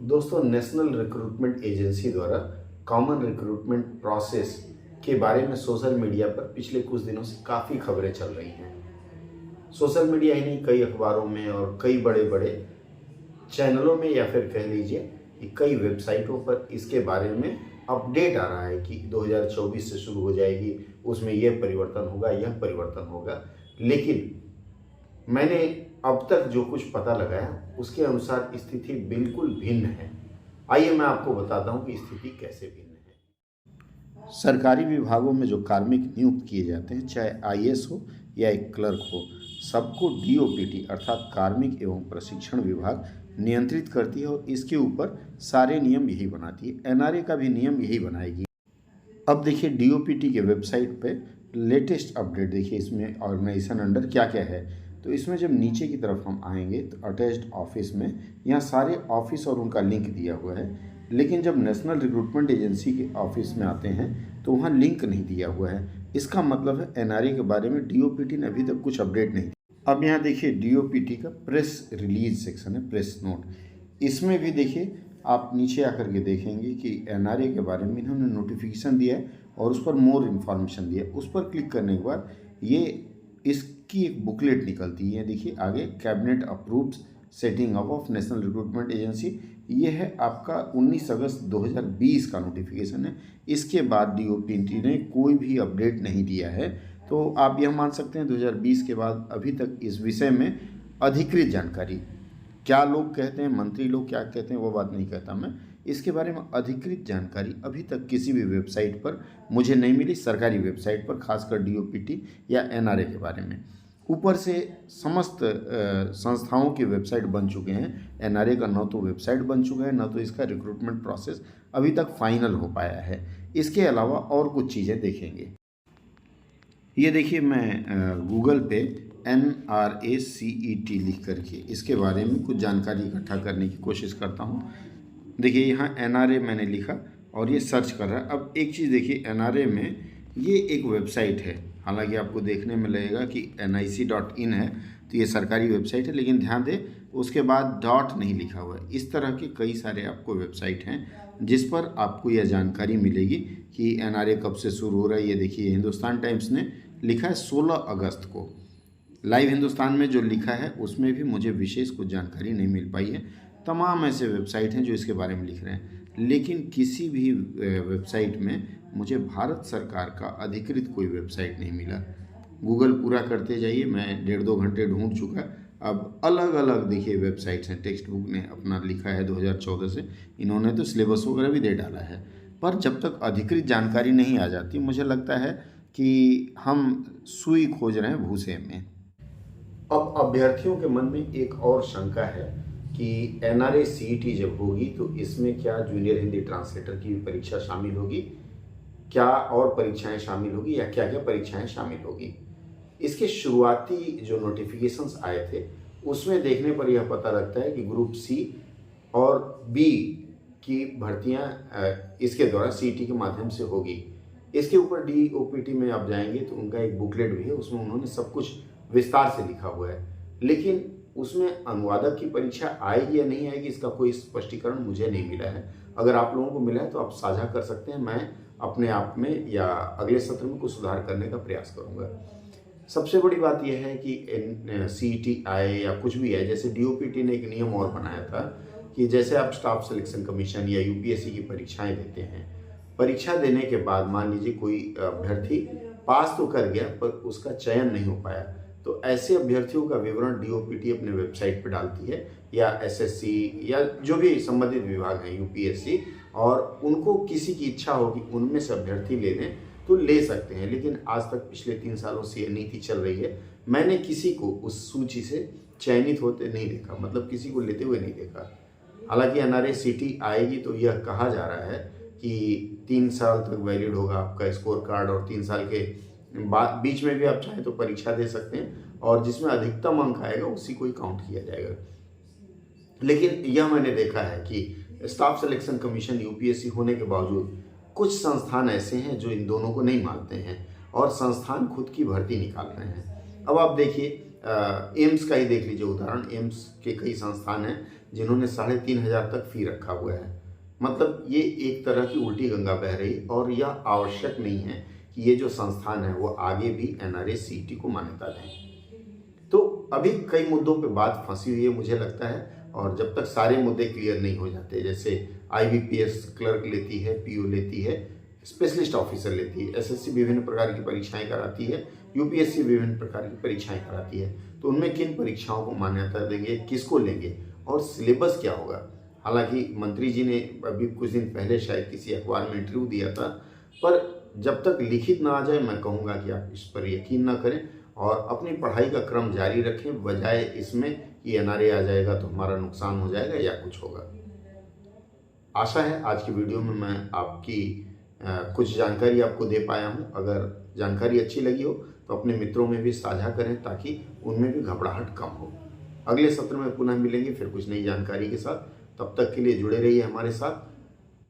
दोस्तों, national recruitment agency द्वारा common recruitment process के बारे में सोशल मीडिया पर पिछले कुछ दिनों से काफ़ी खबरें चल रही हैं। सोशल मीडिया ही नहीं, कई अखबारों में और कई बड़े बड़े चैनलों में या फिर कह लीजिए कि कई वेबसाइटों पर इसके बारे में अपडेट आ रहा है कि 2024 से शुरू हो जाएगी, उसमें यह परिवर्तन होगा, यह परिवर्तन होगा। लेकिन मैंने अब तक जो कुछ पता लगाया उसके अनुसार स्थिति बिल्कुल भिन्न है। आइए मैं आपको बताता हूं कि स्थिति कैसे भिन्न है। सरकारी विभागों में जो कार्मिक नियुक्त किए जाते हैं, चाहे आईएएस हो या एक क्लर्क हो, सबको डीओपीटी अर्थात कार्मिक एवं प्रशिक्षण विभाग नियंत्रित करती है और इसके ऊपर सारे नियम यही बनाती है। एनआरए का भी नियम यही बनाएगी। अब देखिए डीओपीटी के वेबसाइट पे लेटेस्ट अपडेट देखिए, इसमें ऑर्गेनाइजेशन अंडर क्या क्या है। तो इसमें जब नीचे की तरफ हम आएंगे तो अटैच्ड ऑफिस में यहाँ सारे ऑफिस और उनका लिंक दिया हुआ है। लेकिन जब नेशनल रिक्रूटमेंट एजेंसी के ऑफिस में आते हैं तो वहाँ लिंक नहीं दिया हुआ है। इसका मतलब है एनआरए के बारे में डीओपीटी ने अभी तक कुछ अपडेट नहीं दिया। अब यहाँ देखिए डीओपीटी का प्रेस रिलीज सेक्शन है, प्रेस नोट। इसमें भी देखिए आप नीचे आकर के देखेंगे कि एनआरए के बारे में इन्होंने नोटिफिकेशन दिया है और उस पर मोर इन्फॉर्मेशन दिया है। उस पर क्लिक करने के बाद ये इसकी एक बुकलेट निकलती है। देखिए आगे cabinet approved setting up of national recruitment agency, ये है आपका 19 अगस्त 2020 का नोटिफिकेशन है। इसके बाद डीओपीटी ने कोई भी अपडेट नहीं दिया है। तो आप यह मान सकते हैं 2020 के बाद अभी तक इस विषय में अधिकृत जानकारी, क्या लोग कहते हैं, मंत्री लोग क्या कहते हैं, वो बात नहीं कहता मैं, इसके बारे में अधिकृत जानकारी अभी तक किसी भी वेबसाइट पर मुझे नहीं मिली, सरकारी वेबसाइट पर, खासकर डीओपीटी या एनआरए के बारे में। ऊपर से समस्त संस्थाओं की वेबसाइट बन चुके हैं। एनआरए का न तो वेबसाइट बन चुका है, न तो इसका रिक्रूटमेंट प्रोसेस अभी तक फाइनल हो पाया है। इसके अलावा और कुछ चीज़ें देखेंगे। ये देखिए मैं गूगल पे NRACET लिख करके इसके बारे में कुछ जानकारी इकट्ठा करने की कोशिश करता हूँ। देखिए यहाँ एनआरए मैंने लिखा और ये सर्च कर रहा है। अब एक चीज़ देखिए, एनआरए में ये एक वेबसाइट है, हालांकि आपको देखने में लगेगा कि nic.in है, तो ये सरकारी वेबसाइट है, लेकिन ध्यान दें उसके बाद डॉट नहीं लिखा हुआ है। इस तरह के कई सारे आपको वेबसाइट हैं जिस पर आपको यह जानकारी मिलेगी कि एनआरए कब से शुरू हो रहा है। ये देखिए हिंदुस्तान टाइम्स ने लिखा है 16 अगस्त को। लाइव हिंदुस्तान में जो लिखा है उसमें भी मुझे विशेष कुछ जानकारी नहीं मिल पाई है। तमाम ऐसे वेबसाइट हैं जो इसके बारे में लिख रहे हैं, लेकिन किसी भी वेबसाइट में मुझे भारत सरकार का अधिकृत कोई वेबसाइट नहीं मिला। गूगल पूरा करते जाइए, मैं 1.5-2 घंटे ढूंढ चुका। अब अलग अलग देखिए वेबसाइट्स हैं। टेक्स्ट बुक ने अपना लिखा है 2014 से, इन्होंने तो सिलेबस वगैरह भी दे डाला है, पर जब तक अधिकृत जानकारी नहीं आ जाती मुझे लगता है कि हम सुई खोज रहे हैं भूसे में। अब अभ्यर्थियों के मन में एक और शंका है कि एनआरए सीईटी जब होगी तो इसमें क्या जूनियर हिंदी ट्रांसलेटर की भी परीक्षा शामिल होगी, क्या और परीक्षाएं शामिल होगी, या क्या क्या परीक्षाएं शामिल होगी। इसके शुरुआती जो नोटिफिकेशंस आए थे उसमें देखने पर यह पता लगता है कि ग्रुप सी और बी की भर्तियां इसके द्वारा सीईटी के माध्यम से होगी। इसके ऊपर डीओपीटी में आप जाएंगे तो उनका एक बुकलेट भी है, उसमें उन्होंने सब कुछ विस्तार से लिखा हुआ है, लेकिन उसमें अनुवादक की परीक्षा आएगी या नहीं आएगी इसका कोई स्पष्टीकरण मुझे नहीं मिला है। अगर आप लोगों को मिला है तो आप साझा कर सकते हैं, मैं अपने आप में या अगले सत्र में कुछ सुधार करने का प्रयास करूंगा। सबसे बड़ी बात यह है कि सीईटी आए या कुछ भी आए, जैसे डीओपीटी ने एक नियम और बनाया था कि जैसे आप स्टाफ सिलेक्शन कमीशन या यूपीएससी की परीक्षाएं देते हैं, परीक्षा देने के बाद मान लीजिए कोई अभ्यर्थी पास तो कर गया पर उसका चयन नहीं हो पाया, तो ऐसे अभ्यर्थियों का विवरण डीओपीटी अपने वेबसाइट पर डालती है, या एसएससी या जो भी संबंधित विभाग है यूपीएससी, और उनको किसी की इच्छा होगी उनमें से अभ्यर्थी लेने तो ले सकते हैं। लेकिन आज तक पिछले 3 सालों से ये नीति चल रही है, मैंने किसी को उस सूची से चयनित होते नहीं देखा, मतलब किसी को लेते हुए नहीं देखा। हालांकि एनआरए सीटी आएगी तो यह कहा जा रहा है कि 3 साल तक वैलिड होगा आपका स्कोर कार्ड, और 3 साल के बीच में भी आप चाहें तो परीक्षा दे सकते हैं, और जिसमें अधिकतम अंक आएगा उसी को ही काउंट किया जाएगा। लेकिन यह मैंने देखा है कि स्टाफ सिलेक्शन कमीशन यूपीएससी होने के बावजूद कुछ संस्थान ऐसे हैं जो इन दोनों को नहीं मानते हैं और संस्थान खुद की भर्ती निकाल रहे हैं। अब आप देखिए एम्स का ही देख लीजिए उदाहरण। एम्स के कई संस्थान हैं जिन्होंने 3,500 तक फ़ी रखा हुआ है। मतलब ये एक तरह की उल्टी गंगा बह रही, और यह आवश्यक नहीं है कि ये जो संस्थान है वो आगे भी एनआरए सीईटी को मान्यता दें। तो अभी कई मुद्दों पे बात फंसी हुई है मुझे लगता है, और जब तक सारे मुद्दे क्लियर नहीं हो जाते, जैसे आईबीपीएस क्लर्क लेती है, पीओ लेती है, स्पेशलिस्ट ऑफिसर लेती है, एसएससी विभिन्न प्रकार की परीक्षाएं कराती है, यूपीएससी विभिन्न प्रकार की परीक्षाएं कराती है, तो उनमें किन परीक्षाओं को मान्यता देंगे, किसको लेंगे और सिलेबस क्या होगा। हालांकि मंत्री जी ने अभी कुछ दिन पहले शायद किसी अखबार में इंटरव्यू दिया था, पर जब तक लिखित ना आ जाए मैं कहूँगा कि आप इस पर यकीन ना करें और अपनी पढ़ाई का क्रम जारी रखें, बजाय इसमें कि एनआरए आ जाएगा तो हमारा नुकसान हो जाएगा या कुछ होगा। आशा है आज की वीडियो में मैं आपकी कुछ जानकारी आपको दे पाया हूँ। अगर जानकारी अच्छी लगी हो तो अपने मित्रों में भी साझा करें ताकि उनमें भी घबराहट कम हो। अगले सत्र में पुनः मिलेंगे फिर कुछ नई जानकारी के साथ। तब तक के लिए जुड़े रहिए हमारे साथ।